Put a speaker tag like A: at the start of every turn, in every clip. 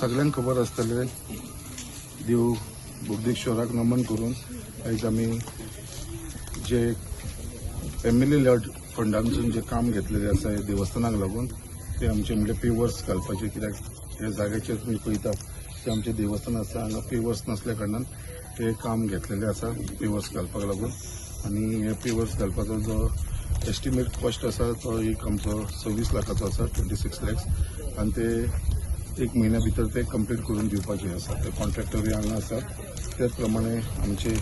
A: सगळ्यांक खबर आसतले देव बोगदेश्वराक नमन करून आयज आमी जे फॅमिली लॉट फंडांतसून जे काम घेतलेले आसा हे देवस्थानाक लागून ते आमचे म्हणजे पेवर्स घालपाचे, कित्याक हे जाग्याचेर तुमी पळयता ते आमचे देवस्थान आसा, हांगा पेवर्स नसल्या कारणान हे काम घेतलेले आसा पेवर्स घालपाक लागून. आनी हे पेवर्स घालपाचो जो एस्टिमेट कॉस्ट आसा तो एक आमचो 26 लाखाचो आसा, 26 lakhs, आनी ते एक म्हयन्या भितर ते कंप्लीट करून दिवपाचे आसा. ते कॉन्ट्रॅक्टरूय हांगा आसात. त्याच प्रमाणे आमचे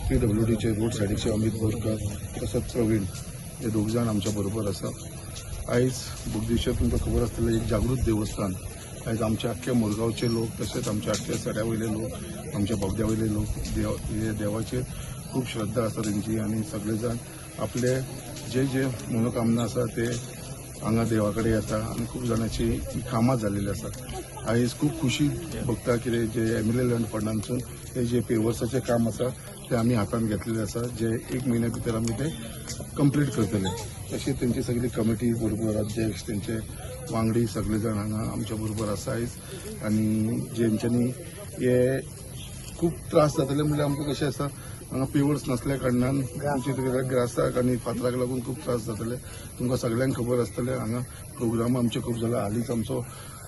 A: PWDचे रोड सायडीचे अमित बोरकर तसोच प्रवीण हे दोग जाण आमच्या बरोबर आसा. आयज बोगदेश्वर तुमकां खबर आसतलें एक जागृत देवस्थान. आयज आमच्या आख्ख्या मुरगांवचे लोक तशेंच आमच्या आख्ख्या सड्या वयले लोक, आमच्या बोगद्या वयले लोक हे देवाचेर खूब श्रद्धा आसा तेंची, आनी सगळे जाण आपले जे मनोकामना आसा ते हांगा देवा कडेन येता आनी खूब जाणांची कामां जाल्लेली आसात. आयज खूब खुशी भोगता कितें जे MLA लँड फंडांतसून हे जे पेवर्साचें काम आसा ते आमी हातान घेतलेले आसा, जे एक म्हयन्या भितर आमी ते कंप्लीट करतले. तशेंच तेंची सगळी कमिटी बरोबर, अध्यक्ष तेंचे वांगडी सगळे जाण हांगा आमच्या बरोबर आसा आयज. आनी जेंच्यांनी हे खूब त्रास जातले म्हणजे आमकां कशें आसा, हांगा पेवर्स नसल्या कारणान आमचे ग्रासाक आनी फातराक लागून खूब त्रास जातले. तुमकां सगळ्यांक खबर आसतलें हांगा प्रोग्राम आमचे खूब जाला. हालींच आमचो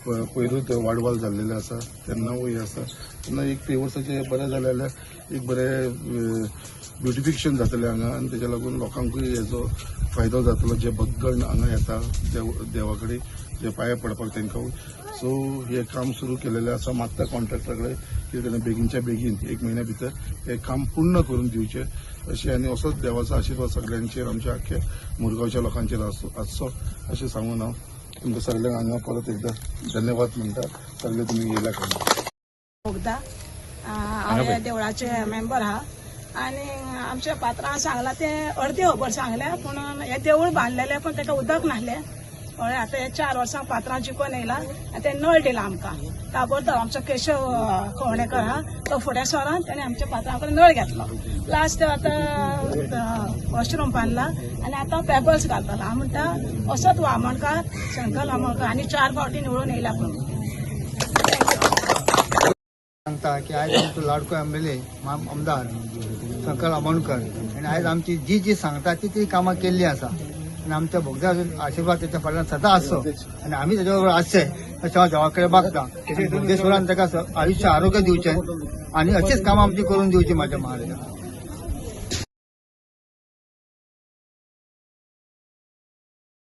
A: पयरूच वाडवाल जाल्लेले आसा, तेन्नाय आसा. तेन्ना एक पेवर्साचें बरें जालें जाल्यार एक बरें ब्युटिफिकेशन जातलें हांगा, आनी तेच्या लागून लोकांकूय हेजो फायदो जातलो जे भक्तगण हांगा येता देवा कडेन जे पांया पडपाक तेंकां. सो हे काम सुरू केलेलें आसा. मागता कॉन्ट्रॅक्टरा कडेन कितें बेगीनच्या बेगीन एक म्हयन्या भितर हे काम पूर्ण करून दिवचें अशें, आनी असोच देवाचो आशिर्वाद सगळ्यांचेर आमच्या आख्ख्या मुरगांवच्या लोकांचेर आसचो अशें सांगून हांव तुमकां सगळ्यांक हांगा परत एकदा धन्यवाद म्हणटा. सगळे तुमी येयल्या कारणान.
B: बोगदा हांव ह्या देवळाचे मेंबर आहा, आनी आमच्या पात्रां सांगला ते अर्दे खबर सांगले, पूण हे देवूळ बांदलेले पण ताका उदक नासलें. हय, आतां हे 4 वर्सां पात्रां जिखून येयला आनी ते नळ दिला आमकां. ताबडतोब आमचो केशव खवणेकर आहा तो फुडें सरोन ताणें आमच्या पात्रां कडेन नळ घेतलो. लास्ट आतां वॉशरूम बांदला आनी आतां पेबल्स घालतलो. हांव म्हणटा असोच वामणकार शंकर वामणकार आनी 4 फावटी निवडून येयला पूण
C: सांगता की आयज आमचो लाडको MLA आमदार शंकर आमोणकर आनी आयज आमची जी सांगता ती कामां केल्ली आसा, आनी आमच्या बोगद्या आशिर्वाद तेच्या फाटल्यान सदां आसचो आनी आमी तेच्या बरोबर आसचे अशें हांव देवा कडेन मागता. बोगदेश्वरान ताका आयुश्य आरोग्य दिवचें आनी अशीच कामां आमची करून दिवची म्हाज्या महाराजान.